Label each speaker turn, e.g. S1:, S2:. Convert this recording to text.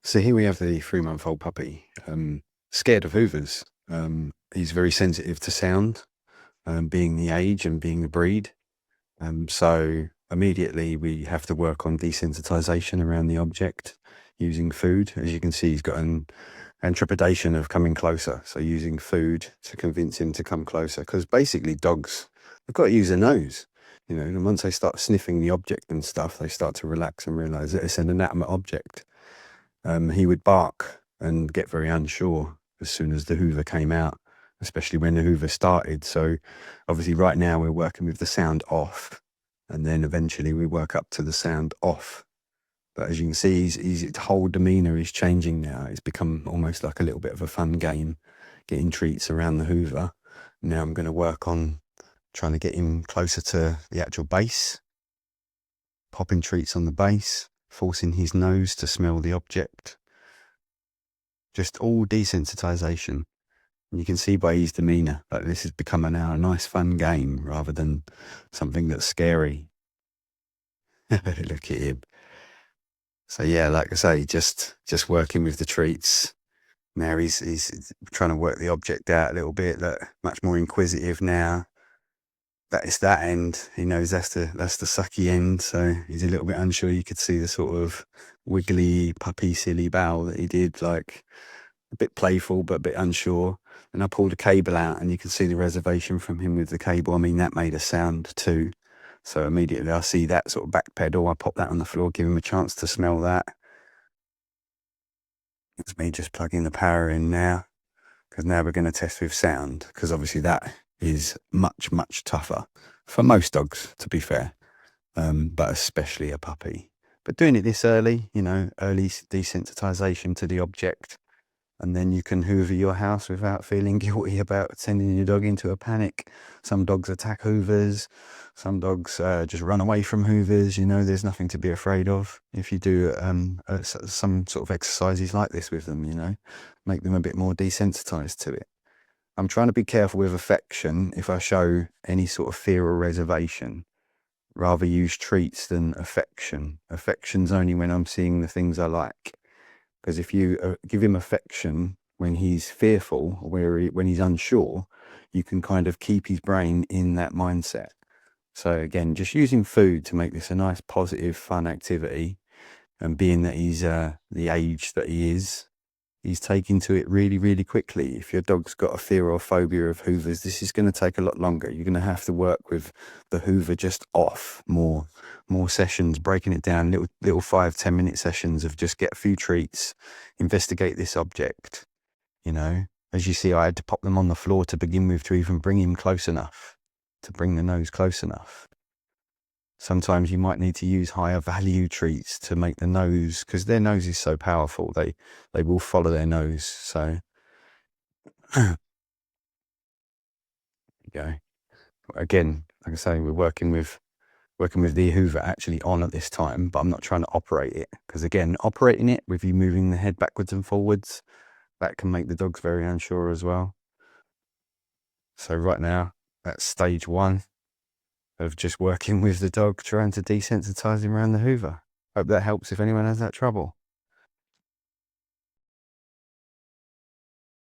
S1: So here we have the 3-month-old puppy, scared of hoovers. He's very sensitive to sound, being the age and being the breed. So immediately we have to work on desensitization around the object using food. As you can see, he's got an trepidation of coming closer. So using food to convince him to come closer, because basically dogs, they've got to use their nose. And once they start sniffing the object and stuff, they start to relax and realize that it's an inanimate object. He would bark and get very unsure as soon as the hoover came out, especially when the hoover started. So obviously right now we're working with the sound off, and then eventually we work up to the sound off. But as you can see, his whole demeanor is changing now. It's become almost like a little bit of a fun game, getting treats around the hoover. Now I'm going to work on trying to get him closer to the actual base, popping treats on the base, forcing his nose to smell the object. Just all desensitization. You can see by his demeanor that this has become now a nice fun game rather than something that's scary. Look at him. So yeah, like I say, just working with the treats. Now he's trying to work the object out a little bit. Look, much more inquisitive now. That is that end. He knows that's the sucky end. So he's a little bit unsure. You could see the sort of wiggly puppy silly bow that he did, like a bit playful but a bit unsure. And I pulled a cable out, and you can see the reservation from him with the cable. I mean, that made a sound too. So immediately I see that sort of back pedal. I pop that on the floor, give him a chance to smell that. It's me just plugging the power in now, because now we're going to test with sound, because obviously that is much, much tougher for most dogs, to be fair, but especially a puppy. But doing it this early, early desensitization to the object, and then you can hoover your house without feeling guilty about sending your dog into a panic. Some dogs attack hoovers. Some dogs just run away from hoovers. There's nothing to be afraid of if you do some sort of exercises like this with them, make them a bit more desensitized to it. I'm trying to be careful with affection. If I show any sort of fear or reservation, rather use treats than affection. Affection's only when I'm seeing the things I like. Because if you give him affection when he's fearful or when he's unsure, you can kind of keep his brain in that mindset. So again, just using food to make this a nice, positive, fun activity, and being that he's the age that he is, he's taking to it really, really quickly. If your dog's got a fear or phobia of hoovers, this is going to take a lot longer. You're going to have to work with the hoover just off more sessions, breaking it down, little 5-10 minute sessions of just get a few treats, investigate this object. As you see, I had to pop them on the floor to begin with to even bring him close enough, to bring the nose close enough. Sometimes you might need to use higher value treats to make the nose, because their nose is so powerful, they will follow their nose. So there you go. Again, like I say, we're working with the hoover actually on at this time, but I'm not trying to operate it, because again, operating it with you moving the head backwards and forwards, that can make the dogs very unsure as well. So right now, that's stage 1 of just working with the dog, trying to desensitize him around the hoover. Hope that helps if anyone has that trouble.